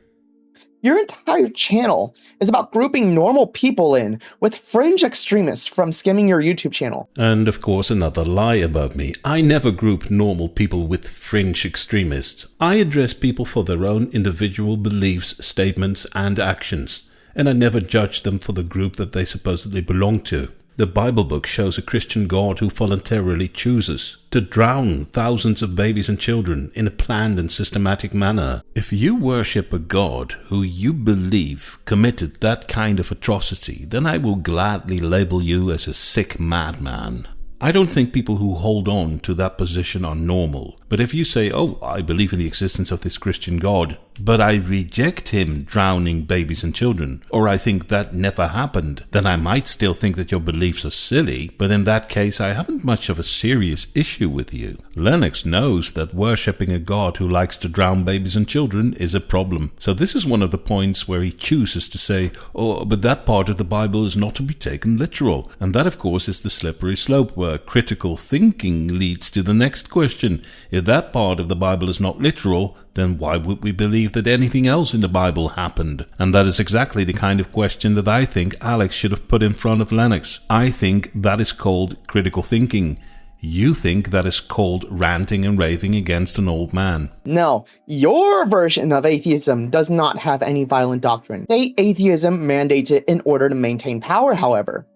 Your entire channel is about grouping normal people in with fringe extremists from skimming your YouTube channel. And of course another lie about me. I never group normal people with fringe extremists. I address people for their own individual beliefs, statements and actions. And I never judge them for the group that they supposedly belong to. The Bible book shows a Christian God who voluntarily chooses to drown thousands of babies and children in a planned and systematic manner. If you worship a God who you believe committed that kind of atrocity, then I will gladly label you as a sick madman. I don't think people who hold on to that position are normal. But if you say, oh, I believe in the existence of this Christian God, but I reject him drowning babies and children, or I think that never happened, then I might still think that your beliefs are silly, but in that case I haven't much of a serious issue with you. Lennox knows that worshipping a God who likes to drown babies and children is a problem. So this is one of the points where he chooses to say, oh, but that part of the Bible is not to be taken literal. And that, of course, is the slippery slope where critical thinking leads to the next question. If that part of the Bible is not literal, then why would we believe that anything else in the Bible happened? And that is exactly the kind of question that I think Alex should have put in front of Lennox. I think that is called critical thinking. You think that is called ranting and raving against an old man. No, your version of atheism does not have any violent doctrine. State atheism mandates it in order to maintain power, however.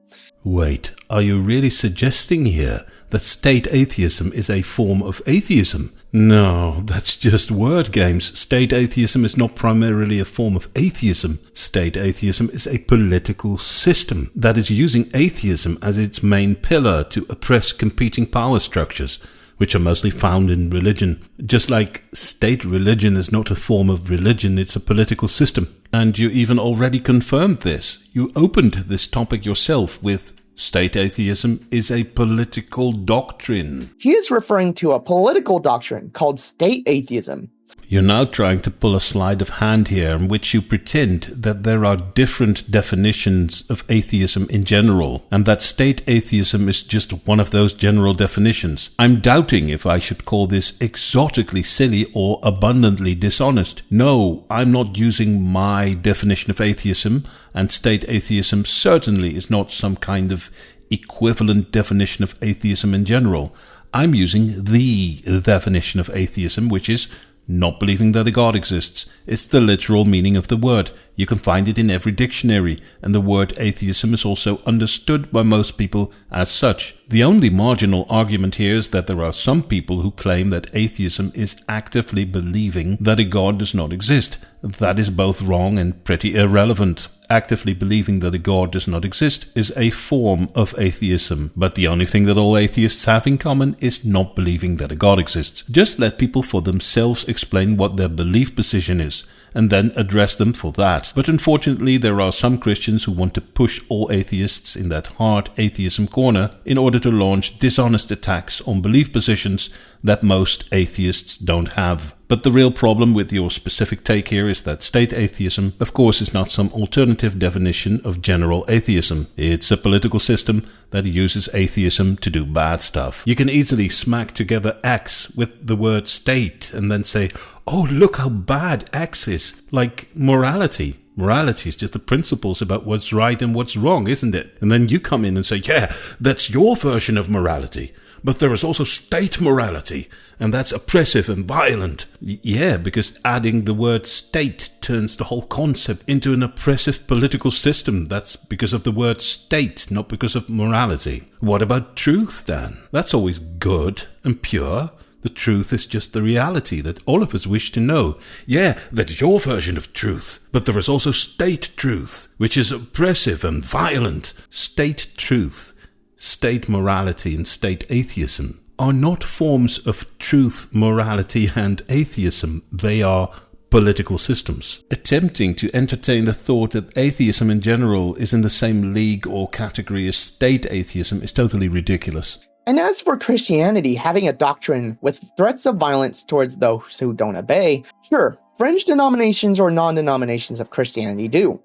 Wait, are you really suggesting here that state atheism is a form of atheism? No, that's just word games. State atheism is not primarily a form of atheism. State atheism is a political system that is using atheism as its main pillar to oppress competing power structures, which are mostly found in religion. Just like state religion is not a form of religion, it's a political system. And you even already confirmed this. You opened this topic yourself with state atheism is a political doctrine. He is referring to a political doctrine called state atheism. You're now trying to pull a sleight of hand here in which you pretend that there are different definitions of atheism in general, and that state atheism is just one of those general definitions. I'm doubting if I should call this exotically silly or abundantly dishonest. No, I'm not using my definition of atheism, and state atheism certainly is not some kind of equivalent definition of atheism in general. I'm using the definition of atheism, which is not believing that a God exists. It's the literal meaning of the word. You can find it in every dictionary, and the word atheism is also understood by most people as such. The only marginal argument here is that there are some people who claim that atheism is actively believing that a God does not exist. That is both wrong and pretty irrelevant. Actively believing that a God does not exist is a form of atheism, but the only thing that all atheists have in common is not believing that a God exists. Just let people for themselves explain what their belief position is, and then address them for that. But unfortunately, there are some Christians who want to push all atheists in that hard atheism corner in order to launch dishonest attacks on belief positions that most atheists don't have. But the real problem with your specific take here is that state atheism, of course, is not some alternative definition of general atheism. It's a political system that uses atheism to do bad stuff. You can easily smack together X with the word state and then say, oh, look how bad X is. Like morality. Morality is just the principles about what's right and what's wrong, isn't it? And then you come in and say, yeah, that's your version of morality. But there is also state morality, and that's oppressive and violent. Yeah, because adding the word state turns the whole concept into an oppressive political system. That's because of the word state, not because of morality. What about truth, then? That's always good and pure. The truth is just the reality that all of us wish to know. Yeah, that's your version of truth. But there is also state truth, which is oppressive and violent. State truth, state morality, and state atheism are not forms of truth, morality, and atheism. They are political systems. Attempting to entertain the thought that atheism in general is in the same league or category as state atheism is totally ridiculous. And as for Christianity having a doctrine with threats of violence towards those who don't obey, sure, fringe denominations or non-denominations of Christianity do.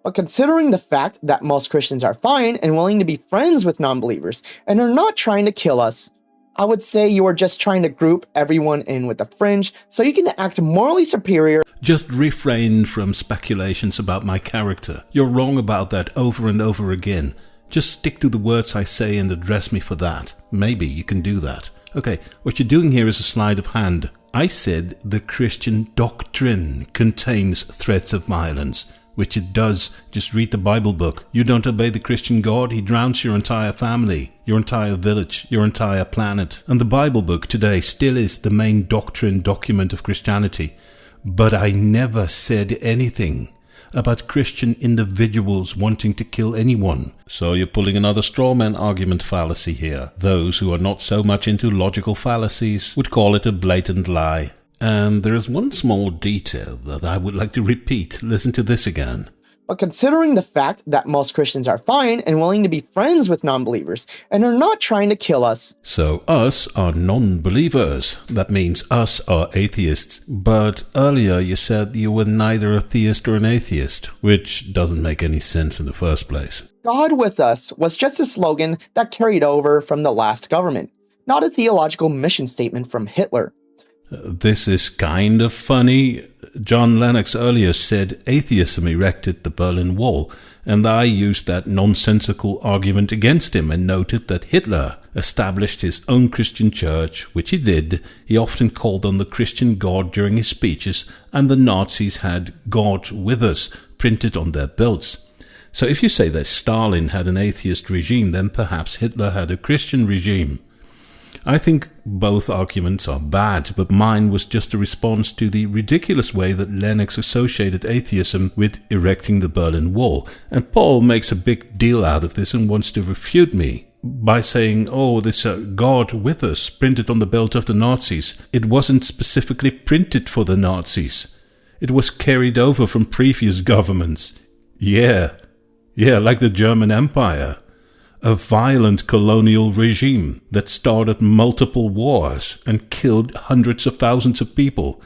But considering the fact that most Christians are fine and willing to be friends with non-believers and are not trying to kill us, I would say you are just trying to group everyone in with the fringe so you can act morally superior. Just refrain from speculations about my character. You're wrong about that over and over again. Just stick to the words I say and address me for that. Maybe you can do that. Okay, what you're doing here is a sleight of hand. I said the Christian doctrine contains threats of violence. Which it does. Just read the Bible book. You don't obey the Christian God, he drowns your entire family, your entire village, your entire planet. And the Bible book today still is the main doctrine document of Christianity. But I never said anything about Christian individuals wanting to kill anyone. So you're pulling another straw man argument fallacy here. Those who are not so much into logical fallacies would call it a blatant lie. And there is one small detail that I would like to repeat. Listen to this again. But considering the fact that most Christians are fine and willing to be friends with non-believers and are not trying to kill us. So us are non-believers. That means us are atheists. But earlier you said you were neither a theist or an atheist, which doesn't make any sense in the first place. God with us was just a slogan that carried over from the last government, not a theological mission statement from Hitler. This is kind of funny. John Lennox earlier said atheism erected the Berlin Wall, and I used that nonsensical argument against him and noted that Hitler established his own Christian church, which he did. He often called on the Christian God during his speeches, and the Nazis had God with us printed on their belts. So if you say that Stalin had an atheist regime, then perhaps Hitler had a Christian regime. I think both arguments are bad, but mine was just a response to the ridiculous way that Lennox associated atheism with erecting the Berlin Wall. And Paul makes a big deal out of this and wants to refute me by saying, oh, this God with us, printed on the belt of the Nazis. It wasn't specifically printed for the Nazis. It was carried over from previous governments. Yeah, like the German Empire. A violent colonial regime that started multiple wars and killed hundreds of thousands of people.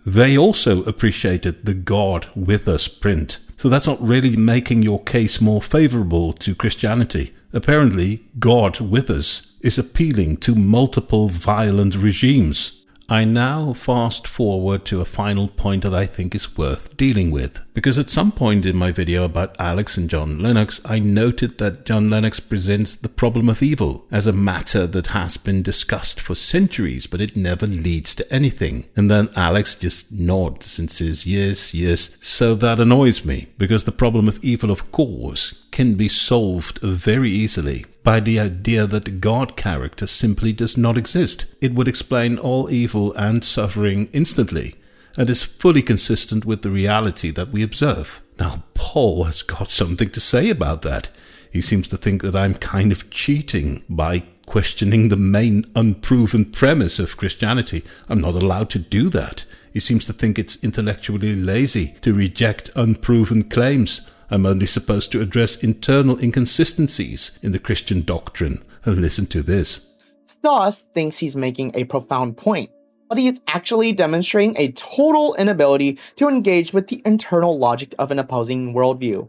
They also appreciated the God with us print. So that's not really making your case more favorable to Christianity. Apparently, God with us is appealing to multiple violent regimes. I now fast forward to a final point that I think is worth dealing with. Because at some point in my video about Alex and John Lennox, I noted that John Lennox presents the problem of evil as a matter that has been discussed for centuries, but it never leads to anything. And then Alex just nods and says, yes. So that annoys me, because the problem of evil, of course, can be solved very easily by the idea that the God character simply does not exist. It would explain all evil and suffering instantly, and is fully consistent with the reality that we observe. Now, Paul has got something to say about that. He seems to think that I'm kind of cheating by questioning the main unproven premise of Christianity. I'm not allowed to do that. He seems to think it's intellectually lazy to reject unproven claims. I'm only supposed to address internal inconsistencies in the Christian doctrine. And listen to this. Stoss thinks he's making a profound point, but he is actually demonstrating a total inability to engage with the internal logic of an opposing worldview.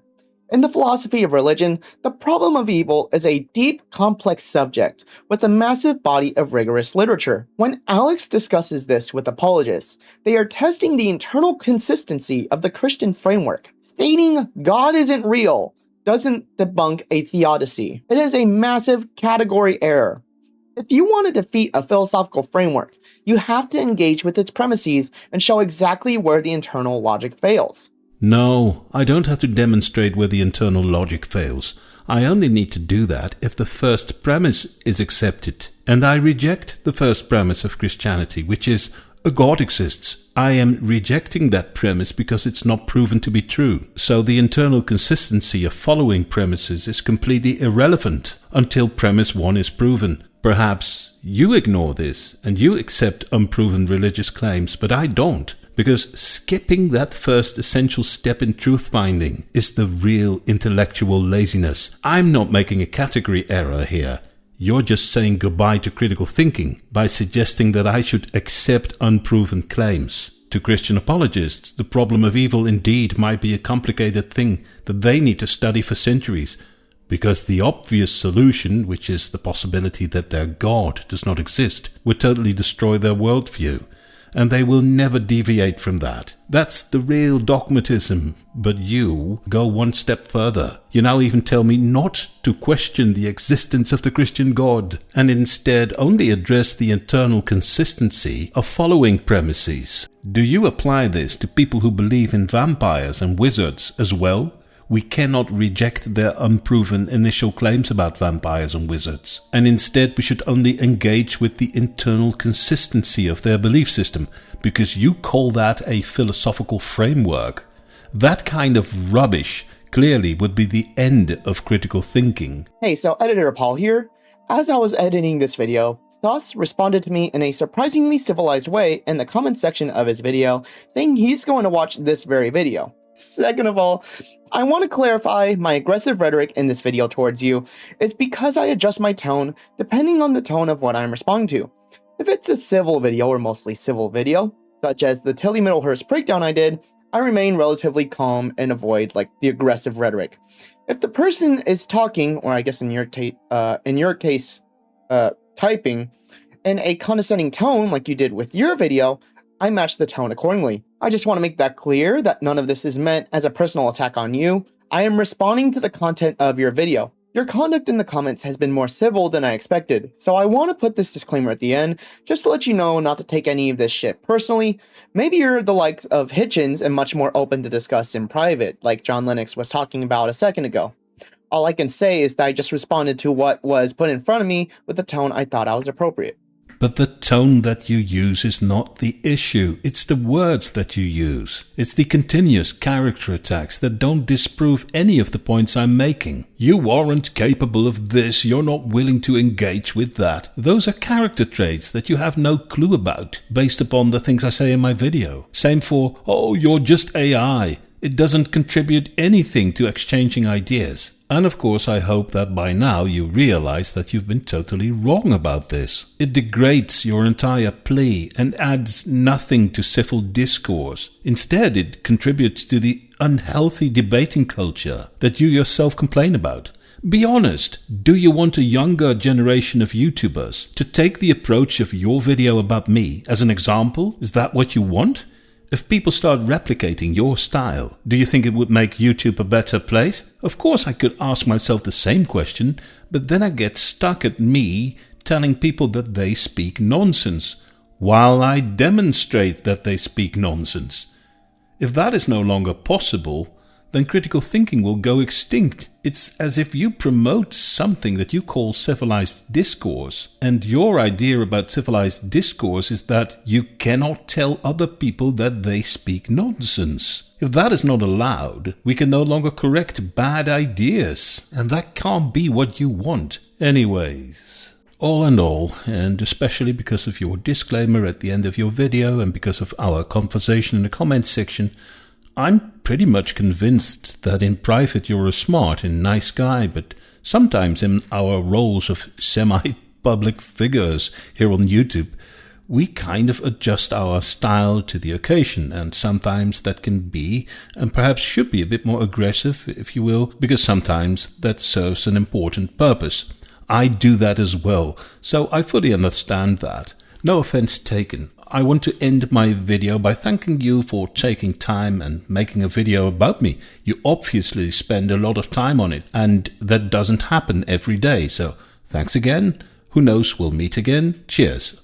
In the philosophy of religion, the problem of evil is a deep, complex subject with a massive body of rigorous literature. When Alex discusses this with apologists, they are testing the internal consistency of the Christian framework. Stating God isn't real doesn't debunk a theodicy. It is a massive category error. If you want to defeat a philosophical framework, you have to engage with its premises and show exactly where the internal logic fails. No, I don't have to demonstrate where the internal logic fails. I only need to do that if the first premise is accepted. And I reject the first premise of Christianity, which is a God exists. I am rejecting that premise because it's not proven to be true. So the internal consistency of following premises is completely irrelevant until premise 1 is proven. Perhaps you ignore this and you accept unproven religious claims, but I don't. Because skipping that first essential step in truth-finding is the real intellectual laziness. I'm not making a category error here. You're just saying goodbye to critical thinking by suggesting that I should accept unproven claims. To Christian apologists, the problem of evil indeed might be a complicated thing that they need to study for centuries, because the obvious solution, which is the possibility that their God does not exist, would totally destroy their worldview. And they will never deviate from that. That's the real dogmatism. But you go one step further. You now even tell me not to question the existence of the Christian God, and instead only address the internal consistency of following premises. Do you apply this to people who believe in vampires and wizards as well? We cannot reject their unproven initial claims about vampires and wizards, and instead we should only engage with the internal consistency of their belief system, because you call that a philosophical framework. That kind of rubbish clearly would be the end of critical thinking. Hey, so Editor Paul here. As I was editing this video, Stoss responded to me in a surprisingly civilized way in the comment section of his video, saying he's going to watch this very video. Second of all, I want to clarify my aggressive rhetoric in this video towards you is because I adjust my tone depending on the tone of what I'm responding to. If it's a civil video or mostly civil video, such as the Tilly Middlehurst breakdown I did, I remain relatively calm and avoid the aggressive rhetoric. If the person is talking, or I guess in your case, typing, in a condescending tone like you did with your video, I match the tone accordingly. I just want to make that clear that none of this is meant as a personal attack on you. I am responding to the content of your video. Your conduct in the comments has been more civil than I expected, so I want to put this disclaimer at the end, just to let you know not to take any of this shit personally. Maybe you're the likes of Hitchens and much more open to discuss in private, like John Lennox was talking about a second ago. All I can say is that I just responded to what was put in front of me with the tone I thought I was appropriate. But the tone that you use is not the issue. It's the words that you use. It's the continuous character attacks that don't disprove any of the points I'm making. You aren't capable of this. You're not willing to engage with that. Those are character traits that you have no clue about based upon the things I say in my video. Same for, oh, you're just AI. It doesn't contribute anything to exchanging ideas. And of course, I hope that by now you realize that you've been totally wrong about this. It degrades your entire plea and adds nothing to civil discourse. Instead, it contributes to the unhealthy debating culture that you yourself complain about. Be honest, do you want a younger generation of YouTubers to take the approach of your video about me as an example? Is that what you want? If people start replicating your style, do you think it would make YouTube a better place? Of course I could ask myself the same question, but then I get stuck at me telling people that they speak nonsense, while I demonstrate that they speak nonsense. If that is no longer possible, then critical thinking will go extinct. It's as if you promote something that you call civilized discourse, and your idea about civilized discourse is that you cannot tell other people that they speak nonsense. If that is not allowed, we can no longer correct bad ideas, and that can't be what you want. Anyways, all in all, and especially because of your disclaimer at the end of your video and because of our conversation in the comments section, I'm pretty much convinced that in private you're a smart and nice guy, but sometimes in our roles of semi-public figures here on YouTube, we kind of adjust our style to the occasion, and sometimes that can be, and perhaps should be, a bit more aggressive, if you will, because sometimes that serves an important purpose. I do that as well, so I fully understand that. No offense taken. I want to end my video by thanking you for taking time and making a video about me. You obviously spend a lot of time on it, and that doesn't happen every day, so thanks again. Who knows, we'll meet again. Cheers.